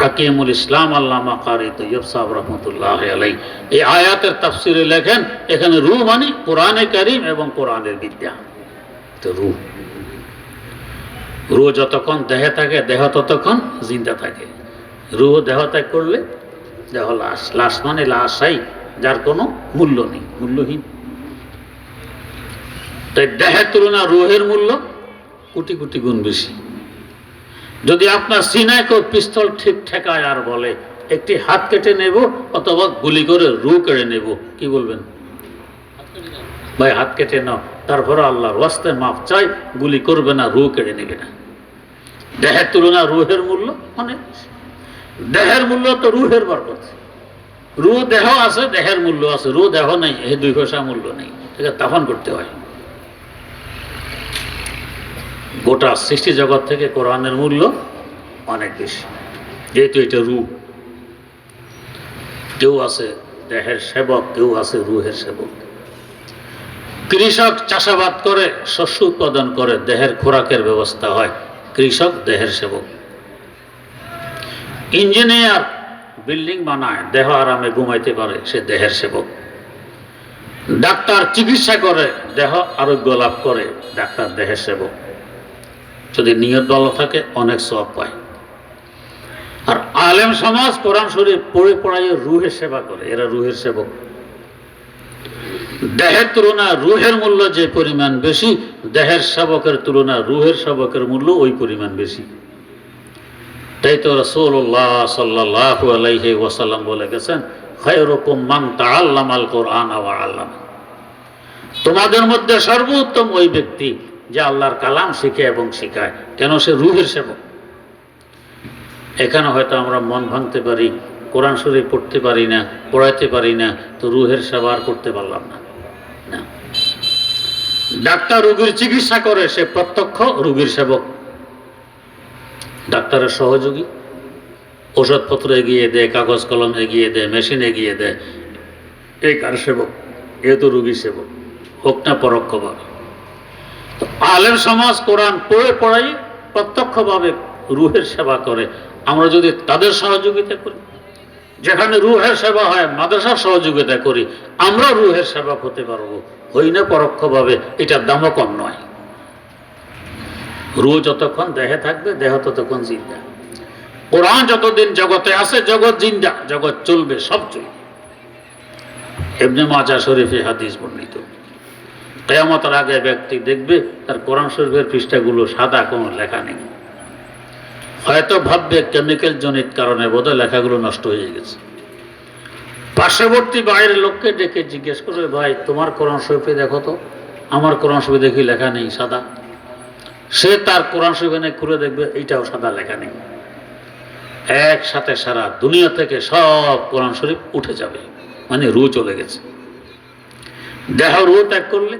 হাকিমুল ইসলাম আল্লামা কারি তৈয়ব সাহেব রহমতুল্লাহ আলাই এই আয়াতের তাফসিরে লেখেন, এখানে রূহ মানে কোরআনে কারীম এবং কোরআনের বিদ্যা। তো রূহ যতক্ষণ দেহে থাকে, দেহ ততক্ষণ জিন্দা থাকে। রূহ দেহ ত্যাগ করলে দেহ লাশ, লাশ মানে লাশাই, যার কোনো মূল্য নেই, মূল্যহীন। তাই দেহের তুলনা রূহের মূল্য কোটি কোটি গুণ বেশি। যদি আপনার সিনায় কেউ পিস্তল ঠিক ঠেকায় আর বলে একটি হাত কেটে নেব অথবা গুলি করে রূহ কেড়ে নেব, কি বলবেন? ভাই হাত কেটে নাও, তারপরে আল্লাহর ওয়াস্তে মাফ চাই, গুলি করবে না, রূহ কেড়ে নেবে না। দেহের তুলনা রূহের মূল্য অনেক। দেহের মূল্য তো রূহের বরকত। রূহ দেহ আছে, দেহের মূল্য আছে, রূহ দেহ নেই, এই 2 পয়সা মূল্য নেই, এটা তাফান করতে হয়। গোটা সৃষ্টি জগৎ থেকে কোরআনের মূল্য অনেক বেশি, যেহেতু এটা রূহ। কেউ আছে দেহের সেবক, কেউ আছে রূহের সেবক। কৃষক চাষাবাদ করে, শস্য উৎপাদন করে, দেহের খোরাকের ব্যবস্থা হয়, কৃষক দেহের সেবক। ইঞ্জিনিয়ার বিল্ডিং বানায়, দেহ আরামে ঘুমাইতে পারে, সে দেহের সেবক। ডাক্তার চিকিৎসা করে, দেহ আরোগ্য লাভ করে, ডাক্তার দেহের সেবক। যদি নিয়ত ভালো থাকে অনেক সওয়াব পায়। আর আলেম সমাজ কোরআন শরীফ পড়ে পড়াইয়ে রূহের সেবা করে, এরা রূহের সেবক। দেহের তুলনায় রূহের মূল্য যে পরিমাণ বেশি, দেহের সেবকের তুলনায় রূহের সেবকের মূল্য ওই পরিমাণ বেশি। তাই তো রাসূলুল্লাহ সাল্লাল্লাহু আলাইহি ওয়াসাল্লাম বলে গেছেন, খায়রুকুম মান তাআল্লামাল কুরআন ওয়া আল্লামা। তোমাদের মধ্যে সর্বোত্তম ওই ব্যক্তি যে আল্লাহর কালাম শিখে এবং শিখায়। কেন? সে রূহের সেবক। এখানে হয়তো আমরা মন ভাঙতে পারি, কোরআন শরীফ পড়তে পারি না, পড়াইতে পারি না, তো রূহের সেবা আর করতে পারলাম না। না, ডাক্তার রোগীর চিকিৎসা করে, সে প্রত্যক্ষ রোগীর সেবক। ডাক্তারের সহযোগী, ওষুধপত্র এগিয়ে দেয়, কাগজ কলম এগিয়ে দেয়, মেশিন এগিয়ে দেয়, এই কার সেবক? এ তো রোগীর সেবক, হোক না পরোক্ষভাবে। আলেম সমাজ কোরআন পড়ে পড়াই প্রত্যক্ষভাবে রূহের সেবা করে। আমরা যদি তাদের সহযোগিতা করি, যেখানে রূহের সেবা হয় মাদ্রাসার সহযোগিতা করি, আমরা রূহের সেবা হতে পারবো, হই না পরোক্ষভাবে, এটার দামও কম নয়। রূহ যতক্ষণ দেহে থাকবে, দেহ ততক্ষণ জিন্দা। কোরআন যতদিন জগতে আছে, জগৎ জিন্দা, জগৎ চলবে, সব চলবে। ইবনে মাজাহ শরীফে হাদিস বর্ণিত, কিয়ামতের আগে ব্যক্তি দেখবে তার কোরআন শরীফের পৃষ্ঠাগুলো সাদা, কোনো লেখা নেই। হয়তো ভাববে কেমিক্যাল জনিত কারণে বোধহয় লেখাগুলো নষ্ট হয়ে গেছে। পার্শ্ববর্তী বাইরের লোককে ডেকে জিজ্ঞেস করবে, ভাই তোমার কোরআন শরীফে দেখো তো। আমার কোরআন শরীফে দেখি লেখা নেই, সাদা। সে তার কোরআন শরীফে খুলে দেখবে, এইটাও সাদা, লেখা নেই। একসাথে সারা দুনিয়া থেকে সব কোরআন শরীফ উঠে যাবে, মানে রূহ চলে গেছে। দেহ রূহ ত্যাগ করলে,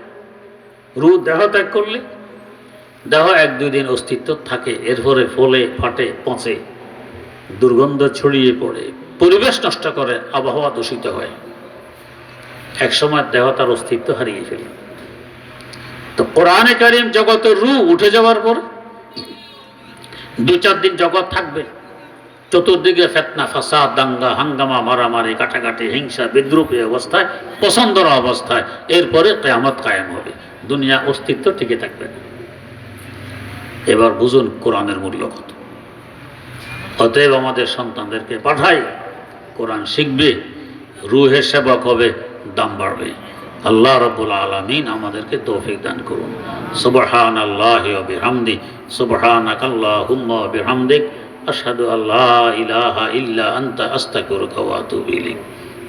রূহ দেহ ত্যাগ করলে দেহ 1-2 দিন অস্তিত্ব থাকে, এরপরে ফলে, ফাটে, পচে, দুর্গন্ধ ছড়িয়ে পড়ে, পরিবেশ নষ্ট করে, আবহাওয়া দূষিত হয়, একসময় দেহ তার অস্তিত্ব হারিয়ে ফেলে। তো কোরআনে কারীম জগতের রূহ উঠে যাওয়ার পর 2-4 দিন জগৎ থাকবে, চতুর্দিকে ফিতনা, ফাসাদ, দাঙ্গা, হাঙ্গামা, মারামারি, কাটাকাটি, হিংসা, বিদ্রুপী অবস্থায়, পছন্দর অবস্থায়, এরপরে কিয়ামত কায়েম হবে, দুনিয়া অস্তিত্ব টিকে থাকবে না। এবার বুঝুন কোরআনের মূল্য কত। অতএব আমাদের সন্তানদেরকে পাঠাই, কোরআন শিখবে, রূহের সেবক হবে, দাম বাড়বে। আল্লাহ রাব্বুল আলামিন আমাদেরকে তৌফিক দান করুন। সুবহানাল্লাহি ওয়া বিহামদি, সুবহানাকাল্লাহুম্মা ওয়া বিহামদিক, আশহাদু আল্লা ইলাহা ইল্লা আনতা আস্তাগফিরুকা ওয়া আতুবু ইলাইক।